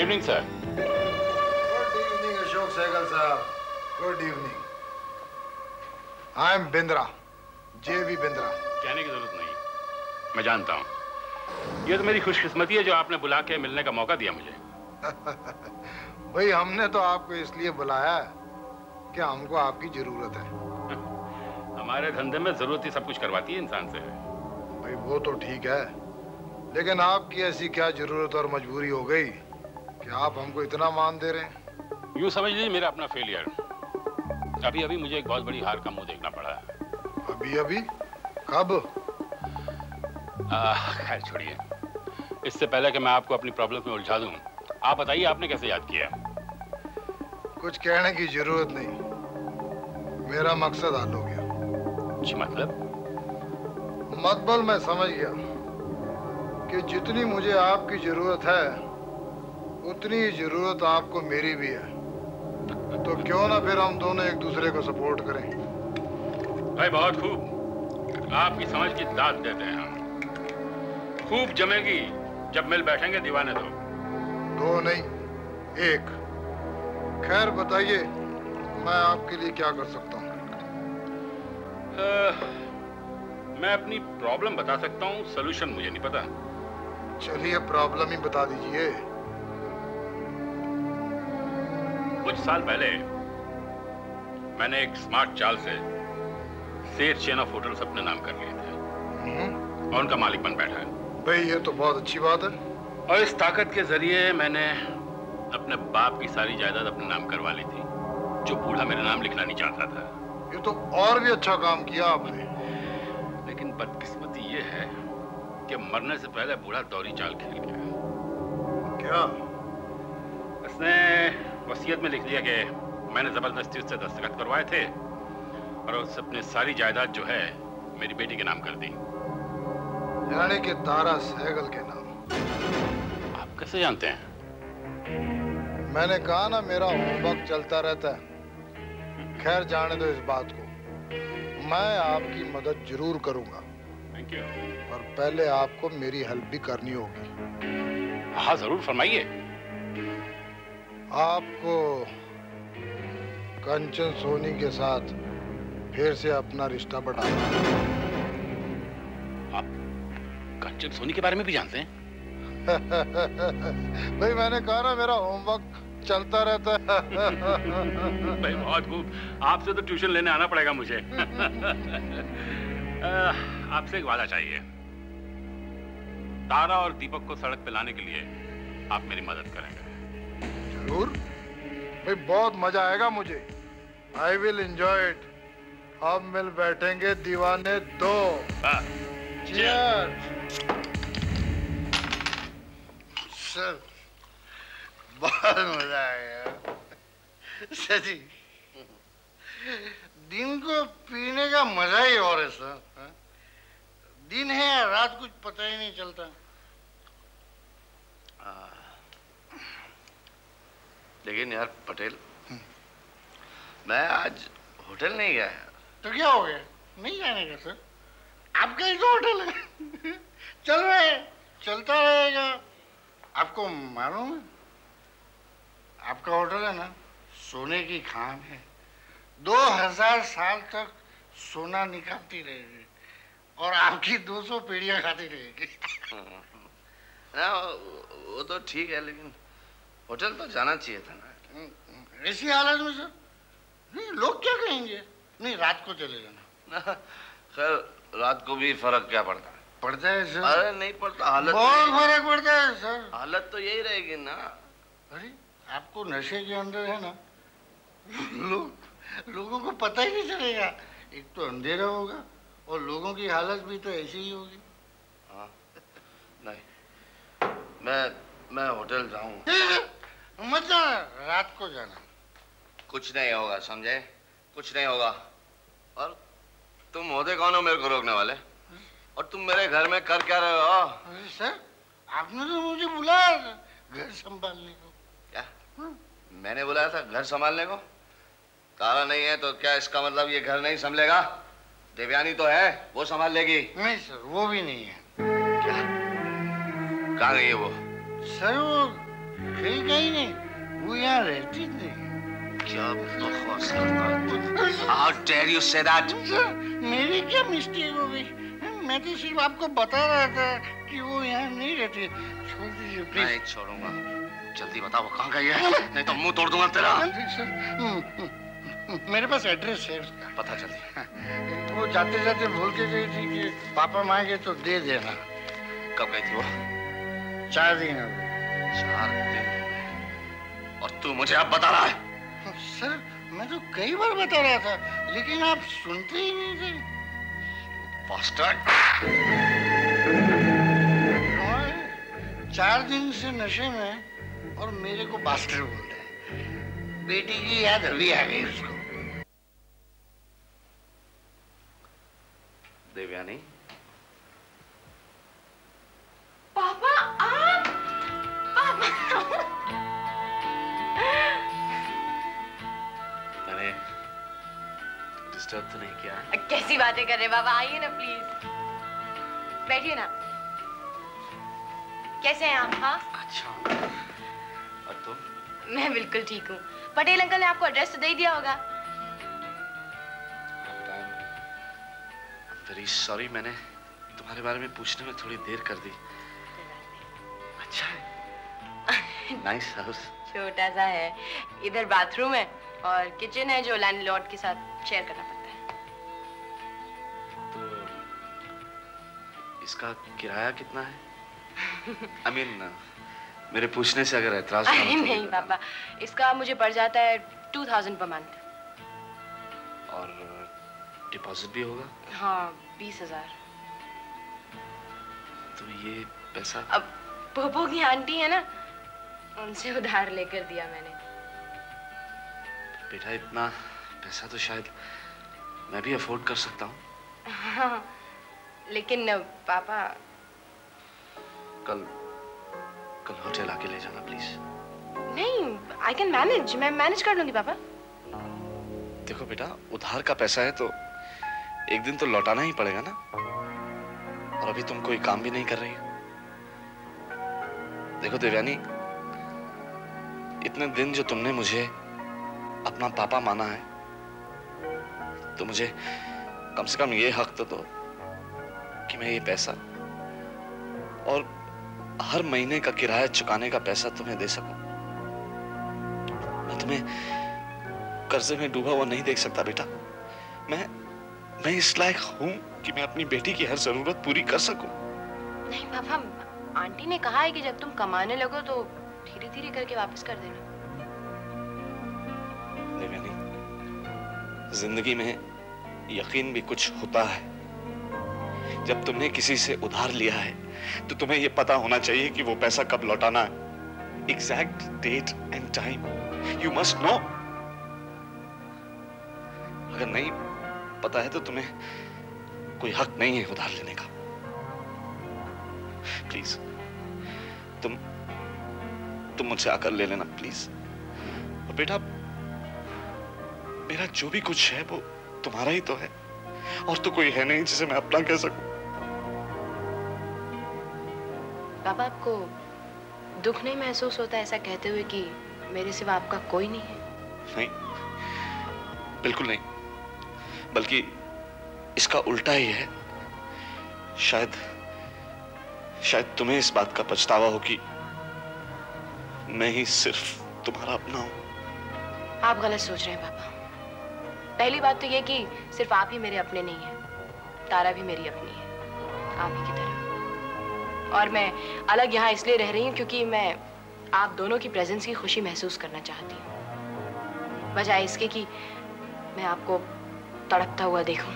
Evening sir. Good evening Ashok Sehgal साहब, good evening. I am Bindra, JV Bindra. कहने की जरूरत नहीं, मैं जानता हूँ। ये तो मेरी खुशकिस्मती है जो आपने बुला के मिलने का मौका दिया मुझे। भाई हमने तो आपको इसलिए बुलाया है कि हमको आपकी जरूरत है। हमारे धंधे में जरूरत ही सब कुछ करवाती है इंसान से। भाई वो तो ठीक है, लेकिन आपकी ऐसी क्या जरूरत और मजबूरी हो गई कि आप हमको इतना मान दे रहे हैं? यूँ समझ लीजिए मेरा अपना फेलियर। अभी अभी मुझे एक बहुत बड़ी हार का मुंह देखना पड़ा है। अभी अभी? कब? खैर छोड़िए, इससे पहले कि मैं आपको अपनी प्रॉब्लम में उलझा दूं, आप बताइए आपने कैसे याद किया? कुछ कहने की जरूरत नहीं, मेरा मकसद हल हो गया। जी मतलब? मतबल मैं समझ गया कि जितनी मुझे आपकी जरूरत है उतनी ही जरूरत आपको मेरी भी है। तो क्यों ना फिर हम दोनों एक दूसरे को सपोर्ट करें। भाई बहुत खूब, आपकी समझ की दाद देते हैं हम। खूब जमेगी जब मिल बैठेंगे दीवाने। दो नहीं, एक। खैर बताइए, मैं आपके लिए क्या कर सकता हूँ? मैं अपनी प्रॉब्लम बता सकता हूँ, सलूशन मुझे नहीं पता। चलिए प्रॉब्लम ही बता दीजिए। कुछ साल पहले मैंने एक स्मार्ट चाल से सेठ चेन ऑफ होटल्स अपने नाम कर लिए थे और उनका मालिक बन बैठा है। भाई ये तो बहुत अच्छी बात है। और इस ताकत के जरिए मैंने अपने बाप की सारी जायदाद अपने नाम करवा ली थी, जो बूढ़ा मेरे नाम लिखना नहीं चाहता था। ये तो और भी अच्छा काम किया आपने। लेकिन बदकिस्मती ये है कि मरने से पहले बूढ़ा दौरी चाल खेल गया। क्या? उसने वसीयत में लिख दिया कि मैंने जबरदस्ती उससे दस्तखत करवाए थे और उससे अपनी सारी जायदाद जो है मेरी बेटी के नाम कर दी। यानी कि तारा सहगल के नाम। आप कैसे जानते हैं? मैंने कहा ना, मेरा होमवर्क चलता रहता है। खैर जाने दो इस बात को, मैं आपकी मदद जरूर करूंगा। Thank you. और पहले आपको मेरी हेल्प भी करनी होगी। हाँ जरूर, फरमाइए। आपको कंचन सोनी के साथ फिर से अपना रिश्ता बढ़ाना है। आप कंचन सोनी के बारे में भी जानते हैं? भाई मैंने कहा ना, मेरा होमवर्क चलता रहता है। भाई बहुत खूब, आपसे तो ट्यूशन लेने आना पड़ेगा मुझे। आपसे एक वादा चाहिए। तारा और दीपक को सड़क पे लाने के लिए आप मेरी मदद करेंगे? जरूर भाई, बहुत मजा आएगा मुझे। I will enjoy it. अब मिल बैठेंगे दीवाने दो। सर बहुत मजा आया सची। दिन को पीने का मजा ही और है सर। दिन है या रात कुछ पता ही नहीं चलता। लेकिन यार पटेल, मैं आज होटल नहीं गया। तो क्या हो गया? नहीं जाने का सर? आपका ही तो होटल है। चल रहा है, चलता रहेगा। आपको मालूम है, आपका होटल है ना, सोने की खान है। 2000 साल तक सोना निकालती रहेगी और आपकी 200 पीढ़ियां खाती रहेगी। वो तो ठीक है, लेकिन होटल तो जाना चाहिए था ना। ऐसी हालत में सर नहीं, लोग क्या कहेंगे? नहीं, रात को चले जाना। खैर रात को भी फर्क क्या पड़ता है? पड़ता है सर। अरे नहीं पड़ता, हालत बहुत फर्क पड़ता है सर। हालत तो यही रहेगी ना। अरे आपको नशे के अंदर है ना, लोगों को पता ही नहीं चलेगा। एक तो अंधेरा होगा और लोगों की हालत भी तो ऐसी ही होगी। हाँ नहीं, मैं होटल जाऊँ? मत जाना, रात को जाना। कुछ नहीं होगा, समझे? कुछ नहीं होगा। और तुम होते कौन हो मेरे को रोकने वाले? और तुम मेरे घर में कर क्या रहे हो? अरे सर, आपने तो मुझे बुलाया था घर संभालने को। क्या? मैंने बुलाया था घर संभालने को? तारा नहीं है तो क्या इसका मतलब ये घर नहीं संभलेगा? देवयानी तो है, वो संभाल लेगी। नहीं सर, वो भी नहीं है। क्या? कहाँ गई है वो? सर वो कहीं नहीं, वो यहाँ रहती नहीं। क्या बकवास करता है? How dare you say that? Sir, मेरी क्या मिस्टेक हो गई? मैं तो सिर्फ आपको बता रहा था कि वो यहाँ नहीं रहती। छोड़ दीजिए प्लीज। नहीं छोड़ूंगा। जल्दी बताओ वो कहाँ गई है, नहीं तो मुंह तोड़ दूंगा तेरा। सर, मेरे पास एड्रेस है उसका। पता जल्दी। वो जाते जाते भूल के गई थी कि पापा मांगे तो दे देना। कब गई थी वो? 4 दिन हो गए। 4 दिन? और तू मुझे अब बता रहा है? सर, मैं तो कई बार बता रहा था, लेकिन आप सुनते ही नहीं थे। Bastard! 4 दिन से नशे में और मेरे को बास्टर बोल रहे हैं। बेटी की याद अभी आ गई उसको। देवयानी, पापा आप पापा मैंने डिस्टर्ब तो नहीं किया? कैसी बातें कर रहे बाबा, आइए ना प्लीज, बैठिए ना। कैसे हैं आप? हाँ अच्छा, और तुम? मैं बिल्कुल ठीक हूँ। पटेल अंकल ने आपको एड्रेस तो दे दिया होगा। वेरी सॉरी, मैंने तुम्हारे बारे में पूछने में थोड़ी देर कर दी। अच्छा है, नाइस हाउस। छोटा सा है, इधर बाथरूम है और किचन है जो लैंडलॉर्ड के साथ शेयर करना पड़ता है। तो इसका किराया कितना है? I mean, मेरे पूछने से अगर एतराज ना हो तो। नहीं पापा, इसका मुझे पड़ जाता है 2000 पर मंथ। और डिपॉजिट भी होगा? हाँ, 20,000। तो ये पैसा अब पोपो की आंटी है ना, उनसे उधार लेकर दिया मैंने। बेटा, इतना पैसा तो शायद मैं भी अफोर्ड कर सकता हूँ। हाँ, लेकिन पापा कल होटल आके ले जाना प्लीज। नहीं, आई कैन मैनेज, मैं मैनेज कर लूंगी पापा। देखो बेटा, उधार का पैसा है तो एक दिन तो लौटाना ही पड़ेगा ना। और अभी तुम कोई काम भी नहीं कर रही हो। देखो देवयानी, इतने दिन जो तुमने मुझे अपना पापा माना है, तो मुझे कम से कम ये हक तो दो कि मैं ये पैसा और हर महीने का किराया चुकाने का पैसा तुम्हें दे सकूं। मैं तुम्हें कर्जे में डूबा हुआ नहीं देख सकता बेटा। मैं इस लायक हूं कि मैं अपनी बेटी की हर जरूरत पूरी कर सकूं। नहीं पापा, आंटी ने कहा है कि जब तुम कमाने लगो तो धीरे धीरे करके वापस कर देना। देवयानी, जिंदगी में यकीन भी कुछ होता है। जब तुमने किसी से उधार लिया है तो तुम्हें यह पता होना चाहिए कि वो पैसा कब लौटाना है। Exact date and time you must know. अगर नहीं पता है तो तुम्हें कोई हक नहीं है उधार लेने का। प्लीज तुम मुझसे आकर ले लेना प्लीज। और बेटा, मेरा जो भी कुछ है वो तुम्हारा ही तो है, और तो कोई है नहीं जिसे मैं अपना कह सकूं। पापा, आपको दुख नहीं महसूस होता ऐसा कहते हुए कि मेरे सिवा आपका कोई नहीं है? नहीं, बिल्कुल नहीं, बल्कि इसका उल्टा ही है। शायद तुम्हें इस बात का पछतावा हो कि मैं ही सिर्फ तुम्हारा अपना हूं। आप गलत सोच रहे हैं पापा। पहली बात तो ये कि सिर्फ आप ही मेरे अपने नहीं हैं, तारा भी मेरी अपनी है, आप ही की तरह। और मैं अलग यहाँ इसलिए रह रही हूँ क्योंकि मैं आप दोनों की प्रेजेंस की खुशी महसूस करना चाहती हूँ, बजाय इसके कि मैं आपको तड़पता हुआ देखूं।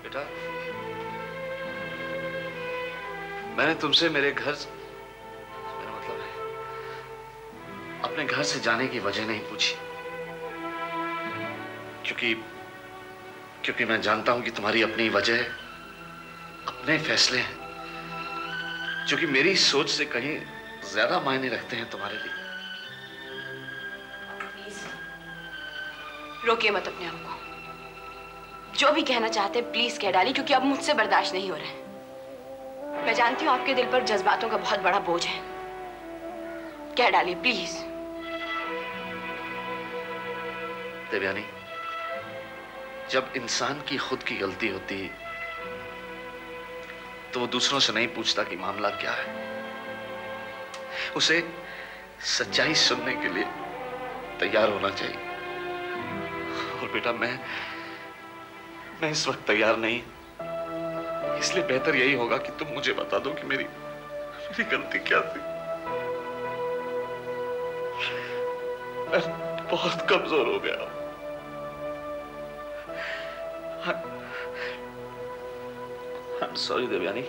बेटा, मैंने तुमसे मेरा मतलब है अपने घर से जाने की वजह नहीं पूछी, क्योंकि मैं जानता हूं कि तुम्हारी अपनी वजह है, अपने फैसले हैं, जो कि मेरी सोच से कहीं ज्यादा मायने रखते हैं तुम्हारे लिए। रोकिए मत अपने आप को। जो भी कहना चाहते हैं प्लीज कह डालिए, क्योंकि अब मुझसे बर्दाश्त नहीं हो रहा है। मैं जानती हूँ आपके दिल पर जज्बातों का बहुत बड़ा बोझ है। कह डालिए प्लीज। देवयानी, जब इंसान की खुद की गलती होती है तो वो दूसरों से नहीं पूछता कि मामला क्या है। उसे सच्चाई सुनने के लिए तैयार होना चाहिए। और बेटा, मैं इस वक्त तैयार नहीं, इसलिए बेहतर यही होगा कि तुम मुझे बता दो कि मेरी गलती क्या थी। मैं बहुत कमजोर हो गया। I'm sorry देवयानी,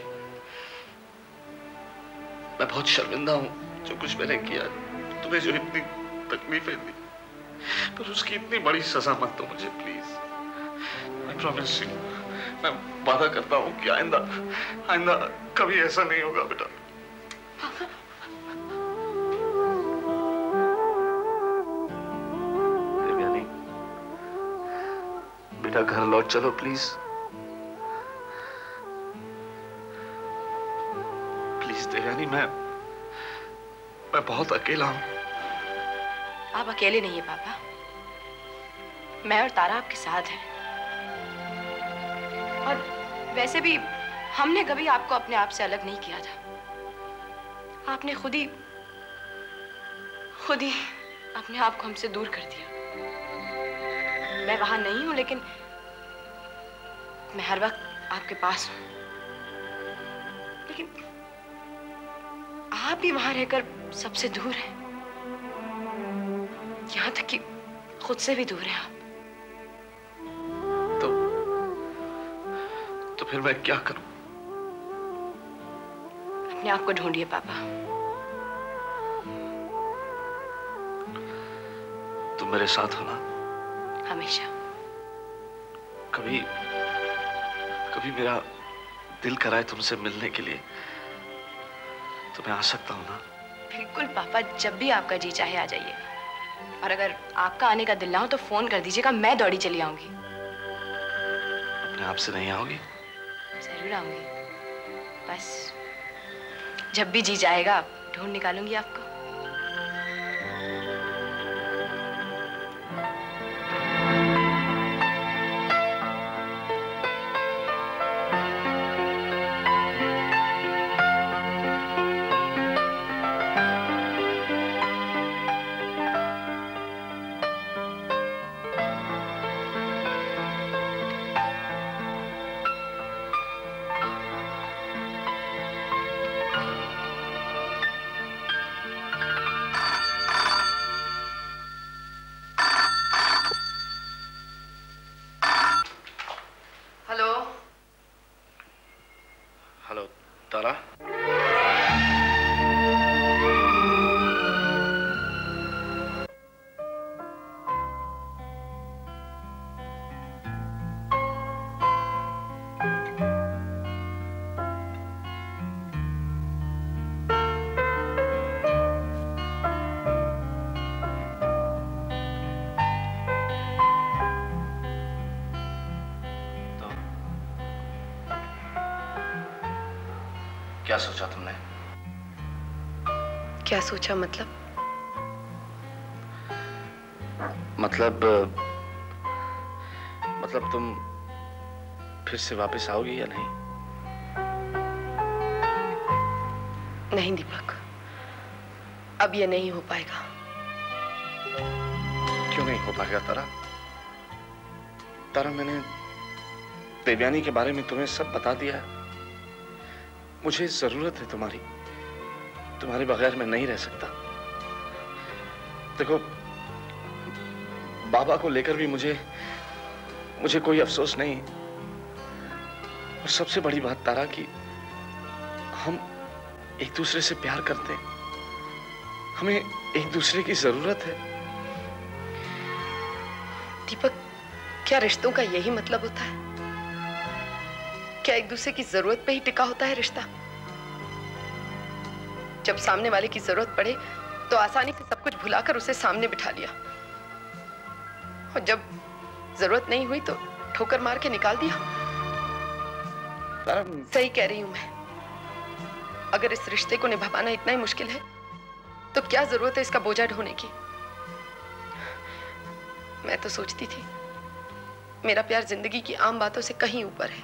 मैं बहुत शर्मिंदा हूं जो कुछ मैंने किया, तुम्हें जो इतनी तकलीफें दी, पर उसकी इतनी बड़ी सजा मत दो मुझे प्लीज। I promise you, मैं वादा करता हूं कि आइंदा कभी ऐसा नहीं होगा बेटा। देवयानी, बेटा घर लौट चलो प्लीज। प्लीज देवयानी, मैं बहुत अकेला हूं। आप अकेले नहीं है पापा, मैं और तारा आपके साथ हैं। और वैसे भी हमने कभी आपको अपने आप से अलग नहीं किया था। आपने खुद ही अपने आप को हमसे दूर कर दिया। मैं वहां नहीं हूं, लेकिन मैं हर वक्त आपके पास हूं। लेकिन आप भी वहां रहकर सबसे दूर हैं, यहां तक कि खुद से भी दूर हैं आप। तो फिर मैं क्या करूं? अपने आप को ढूंढिए पापा। तुम मेरे साथ हो ना? हमेशा। कभी मेरा दिल कराए तुमसे मिलने के लिए तो मैं आ सकता हूं ना? बिल्कुल पापा, जब भी आपका जी चाहे आ जाइए। और अगर आपका आने का दिल ना हो तो फोन कर दीजिएगा, मैं दौड़ी चली आऊंगी। अपने आप से नहीं आओगी? जरूर आऊंगी, बस जब भी जी जाएगा ढूंढ निकालूंगी आपको। हेलो तारा। क्या सोचा तुमने? क्या सोचा मतलब? मतलब तुम फिर से वापस आओगी या नहीं? नहीं दीपक, अब ये नहीं हो पाएगा। क्यों नहीं हो पाएगा तारा? तारा, मैंने देवयानी के बारे में तुम्हें सब बता दिया है। मुझे जरूरत है तुम्हारी, तुम्हारे बगैर मैं नहीं रह सकता। देखो, बाबा को लेकर भी मुझे कोई अफसोस नहीं। और सबसे बड़ी बात तारा कि हम एक दूसरे से प्यार करते हैं, हमें एक दूसरे की जरूरत है। दीपक, क्या रिश्तों का यही मतलब होता है? क्या एक दूसरे की जरूरत पे ही टिका होता है रिश्ता? जब सामने वाले की जरूरत पड़े तो आसानी से सब कुछ भुलाकर उसे सामने बिठा लिया, और जब जरूरत नहीं हुई तो ठोकर मार के निकाल दिया। सही कह रही हूं मैं। अगर इस रिश्ते को निभाना इतना ही मुश्किल है तो क्या जरूरत है इसका बोझा ढोने की। मैं तो सोचती थी मेरा प्यार जिंदगी की आम बातों से कहीं ऊपर है,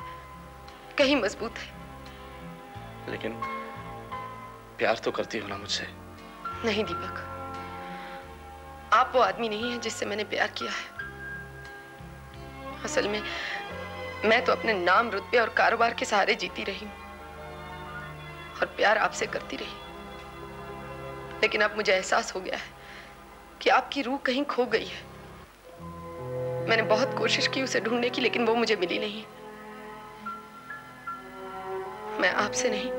कहीं मजबूत है। लेकिन प्यार तो करती हो ना मुझसे? नहीं दीपक, आप वो आदमी नहीं है जिससे मैंने प्यार किया है। असल में मैं तो अपने नाम, रुतबे और कारोबार के सहारे जीती रही हूं और प्यार आपसे करती रही। लेकिन अब मुझे एहसास हो गया है कि आपकी रूह कहीं खो गई है। मैंने बहुत कोशिश की उसे ढूंढने की, लेकिन वो मुझे मिली नहीं। मैं आपसे नहीं,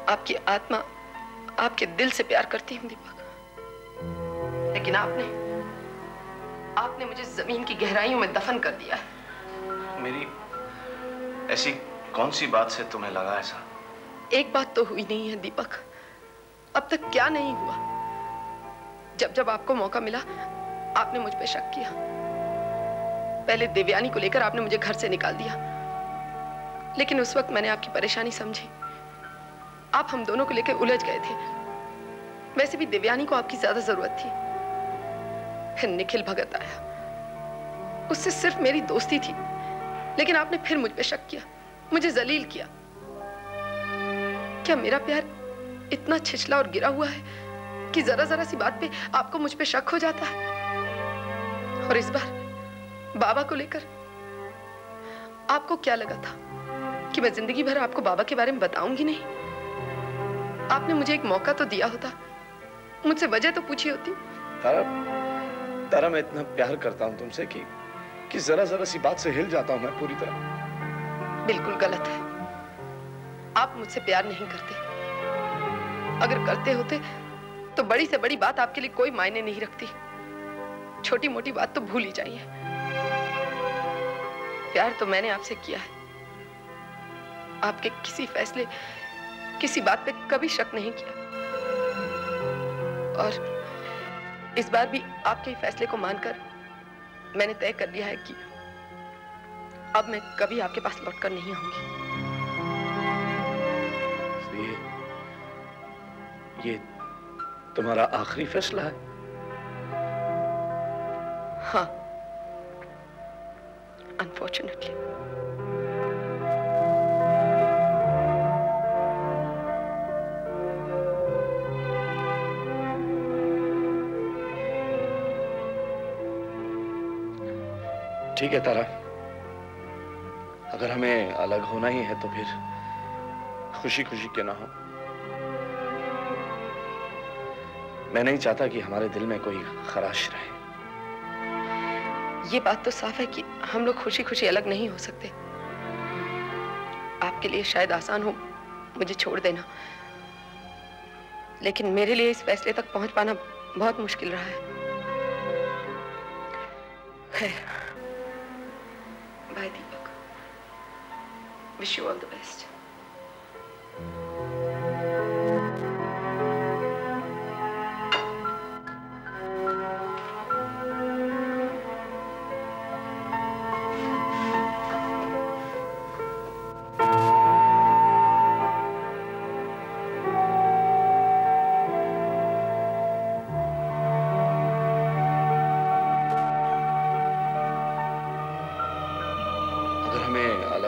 आपकी आत्मा, आपके दिल से प्यार करती हूं दीपक। लेकिन आपने मुझे जमीन की गहराइयों में दफन कर दिया है। मेरी ऐसी कौन सी बात से तुम्हें लगा ऐसा? एक बात तो हुई नहीं है दीपक, अब तक क्या नहीं हुआ। जब आपको मौका मिला आपने मुझ पे शक किया। पहले देवयानी को लेकर आपने मुझे घर से निकाल दिया, लेकिन उस वक्त मैंने आपकी परेशानी समझी। आप हम दोनों को लेकर उलझ गए थे। वैसे भी देवयानी को आपकी ज्यादा जरूरत थी। फिर निखिल भगत आया, उससे सिर्फ मेरी दोस्ती थी, लेकिन आपने फिर मुझ पे शक किया, मुझे जलील किया। क्या मेरा प्यार इतना छिछला और गिरा हुआ है कि जरा जरा सी बात पे आपको मुझ पे शक हो जाता है? और इस बार बाबा को लेकर आपको क्या लगा था कि मैं जिंदगी भर आपको बाबा के बारे में बताऊंगी नहीं? आपने मुझे एक मौका तो दिया होता, मुझसे वजह तो पूछी होती। तारा, मैं इतना प्यार करता हूं तुमसे कि जरा जरा सी बात से हिल जाता हूं मैं पूरी तरह। बिल्कुल गलत है। आप मुझसे प्यार नहीं करते। अगर करते होते तो बड़ी से बड़ी बात आपके लिए कोई मायने नहीं रखती। छोटी मोटी बात तो भूल ही जाइए। प्यार तो मैंने आपसे किया है। आपके किसी फैसले, किसी बात पे कभी शक नहीं किया। और इस बार भी आपके फैसले को मानकर मैंने तय कर लिया है कि अब मैं कभी आपके पास लौटकर नहीं आऊंगी। ये तुम्हारा आखिरी फैसला है? हाँ, अनफॉर्चुनेटली। ठीक है तारा, अगर हमें अलग होना ही है तो फिर खुशी खुशी क्यों ना हो। मैं नहीं चाहता कि हमारे दिल में कोई खराश रहे। ये बात तो साफ है कि हम लोग खुशी खुशी अलग नहीं हो सकते। आपके लिए शायद आसान हो मुझे छोड़ देना, लेकिन मेरे लिए इस फैसले तक पहुंच पाना बहुत मुश्किल रहा है। खैर, bye Deepak, wish you all the best.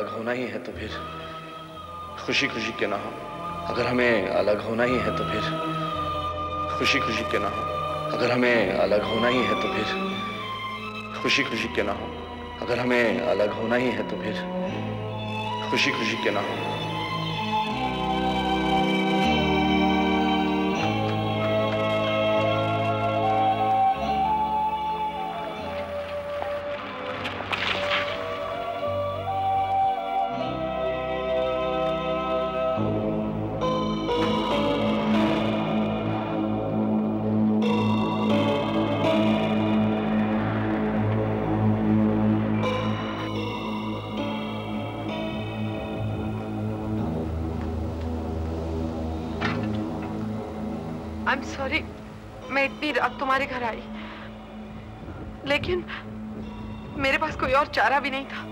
होना ही है तो फिर खुशी खुशी क्यों ना हो। अगर हमें अलग होना ही है तो फिर खुशी खुशी क्यों ना हो। अगर हमें अलग होना ही है तो फिर खुशी खुशी क्यों ना हो। अगर हमें अलग होना ही है तो फिर खुशी खुशी क्यों ना हो। I'm sorry, मैं इतनी रात तुम्हारे घर आई, लेकिन मेरे पास कोई और चारा भी नहीं था।